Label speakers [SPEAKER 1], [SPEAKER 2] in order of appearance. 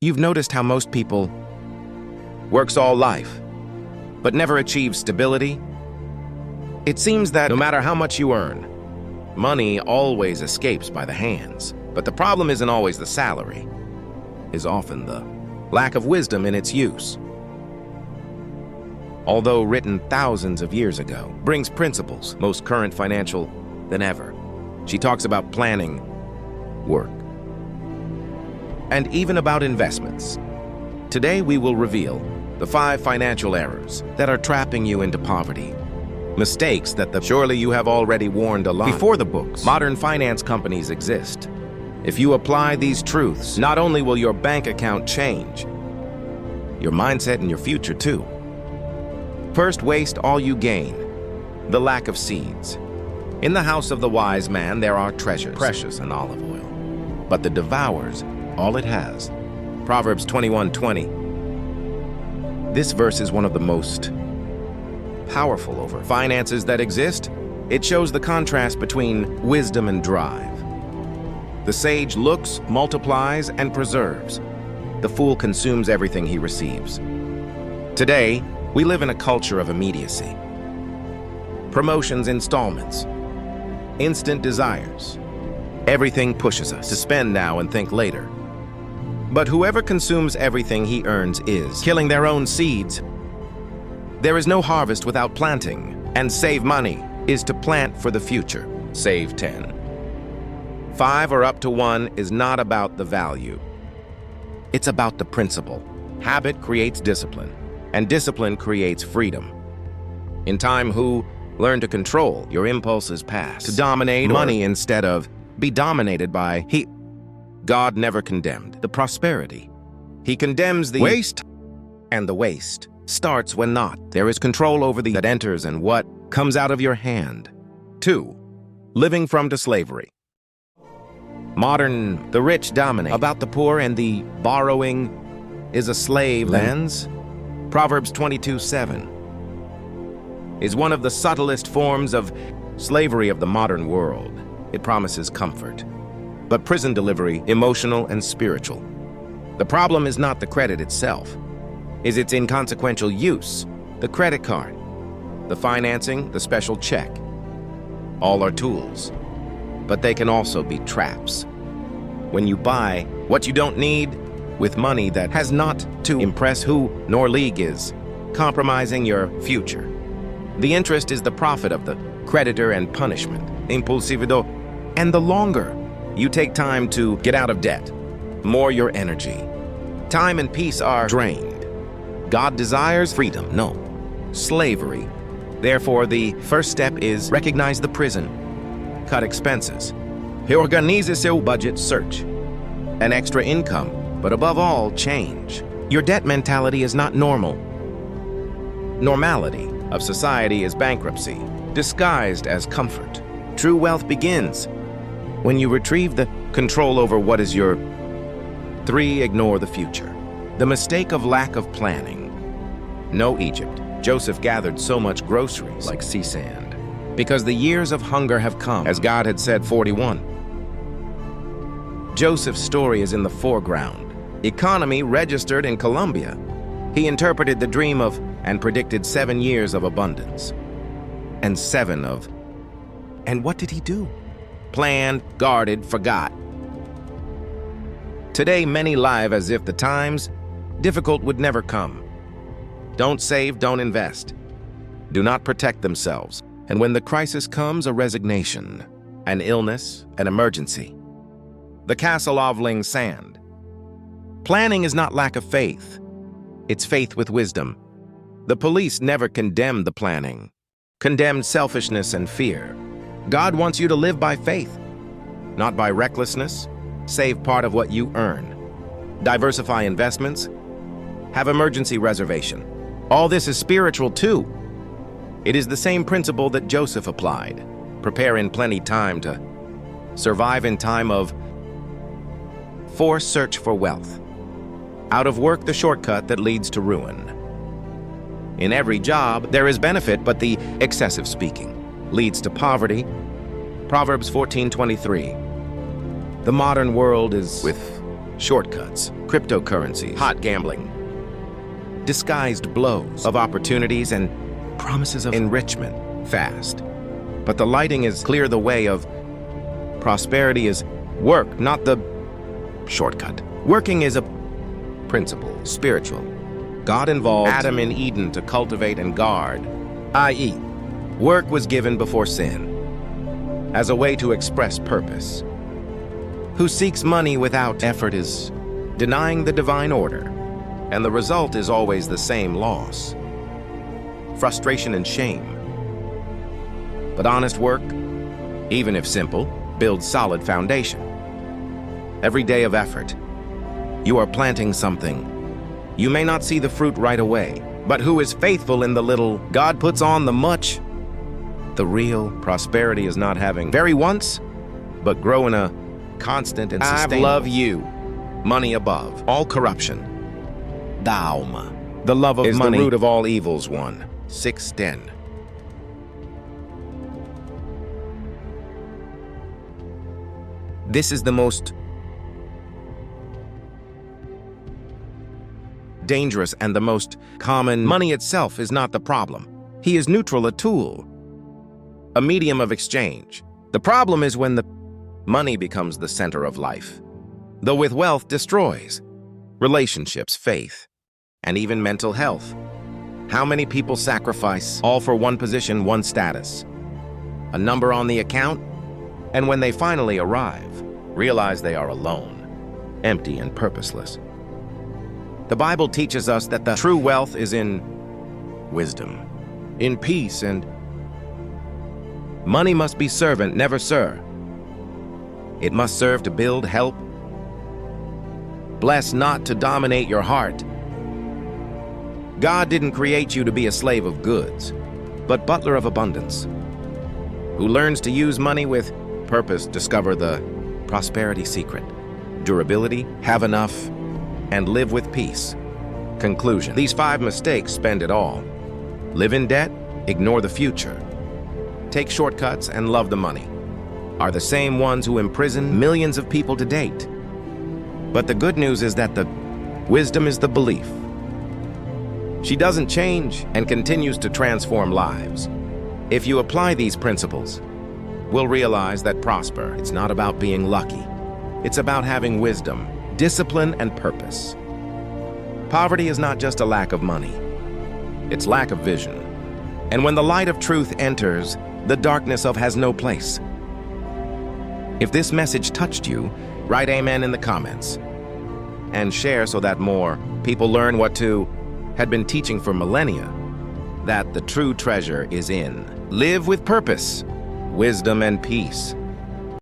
[SPEAKER 1] You've noticed how most people works all life, but never achieves stability? It seems that no matter how much you earn, money always escapes by the hands. But the problem isn't always the salary, is often the lack of wisdom in its use. Although written thousands of years ago, brings principles most current financial than ever. She talks about planning, work, and even about investments. Today we will reveal the 5 financial errors that are trapping you into poverty. Mistakes that surely you have already warned a lot. Before the books, modern finance companies exist. If you apply these truths, not only will your bank account change, your mindset and your future too. First, waste all you gain. The lack of seeds. In the house of the wise man there are treasures, precious and olive oil, but the devours all it has. Proverbs 21:20. This verse is one of the most powerful over finances that exist. It shows the contrast between wisdom and drive. The sage looks, multiplies, and preserves. The fool consumes everything he receives. Today, we live in a culture of immediacy. Promotions, installments, instant desires. Everything pushes us to spend now and think later. But whoever consumes everything he earns is killing their own seeds. There is no harvest without planting, and save money is to plant for the future. Save 10. 5 or up to 1 is not about the value. It's about the principle. Habit creates discipline, and discipline creates freedom. In time, who learn to control your impulses past, to dominate money instead of be dominated by he. God never condemned the prosperity. He condemns the waste, and the waste starts when not. There is control over the that enters and what comes out of your hand. 2. Living from to slavery. Modern, the rich dominate. About the poor and the borrowing is a slave lens. Proverbs 22:7 is one of the subtlest forms of slavery of the modern world. It promises comfort, but prison delivery, emotional and spiritual. The problem is not the credit itself, is its inconsequential use. The credit card, the financing, the special check, all are tools, but they can also be traps. When you buy what you don't need with money that has not to impress who nor league is, compromising your future. The interest is the profit of the creditor and punishment, impulsivido, and the longer you take time to get out of debt, more your energy, time and peace are drained. God desires freedom, no slavery. Therefore, the first step is recognize the prison, cut expenses, reorganize seu budget, search an extra income, but above all, change. Your debt mentality is not normal. Normality of society is bankruptcy, disguised as comfort. True wealth begins when you retrieve the control over what is your. 3. Ignore the future. The mistake of lack of planning. Know Egypt. Joseph gathered so much groceries like sea sand because the years of hunger have come, as God had said. 41. Joseph's story is in the foreground. Economy registered in Colombia. He interpreted the dream of and predicted 7 years of abundance. And 7 of. And what did he do? Planned, guarded, forgot. Today, many live as if the times difficult would never come. Don't save, don't invest. Do not protect themselves. And when the crisis comes, a resignation, an illness, an emergency. The castle offling sand. Planning is not lack of faith. It's faith with wisdom. The police never condemned the planning, condemned selfishness and fear. God wants you to live by faith, not by recklessness. Save part of what you earn. Diversify investments. Have emergency reservation. All this is spiritual too. It is the same principle that Joseph applied. Prepare in plenty time to survive in time of. 4. Search for wealth. Out of work, the shortcut that leads to ruin. In every job, there is benefit, but the excessive speaking leads to poverty. Proverbs 14:23. The modern world is with Shortcuts, cryptocurrencies, hot gambling, disguised blows of opportunities and promises of enrichment fast. But the lighting is clear the way of prosperity is work, not the shortcut. Working is a principle, spiritual. God involved Adam in Eden to cultivate and guard, i.e., work was given before sin, as a way to express purpose. Who seeks money without effort is denying the divine order, and the result is always the same loss, frustration and shame. But honest work, even if simple, builds solid foundation. Every day of effort, you are planting something. You may not see the fruit right away, but who is faithful in the little, God puts on the much. The real prosperity is not having very once, but grow in a constant and sustainable. I love you, money above all corruption. Daum, the love of money is the root of all evils. 1:6-10. This is the most dangerous and the most common. Money itself is not the problem. He is neutral, a tool, a medium of exchange. The problem is when the money becomes the center of life. Though with wealth destroys relationships, faith, and even mental health. How many people sacrifice all for one position, one status, a number on the account, and when they finally arrive, realize they are alone, empty and purposeless. The Bible teaches us that the true wealth is in wisdom, in peace, and money must be servant, never sir. It must serve to build, help, bless, not to dominate your heart. God didn't create you to be a slave of goods, but butler of abundance, who learns to use money with purpose. Discover the prosperity secret. Durability, have enough, and live with peace. Conclusion. These 5 mistakes: spend it all, live in debt, ignore the future, take shortcuts, and love the money, are the same ones who imprison millions of people to date. But the good news is that the wisdom is the belief. She doesn't change and continues to transform lives. If you apply these principles, we'll realize that prosper, it's not about being lucky. It's about having wisdom, discipline, and purpose. Poverty is not just a lack of money. It's lack of vision. And when the light of truth enters, the darkness of has no place. If this message touched you, write amen in the comments and share so that more people learn what to had been teaching for millennia, that the true treasure is in live with purpose, wisdom, and peace.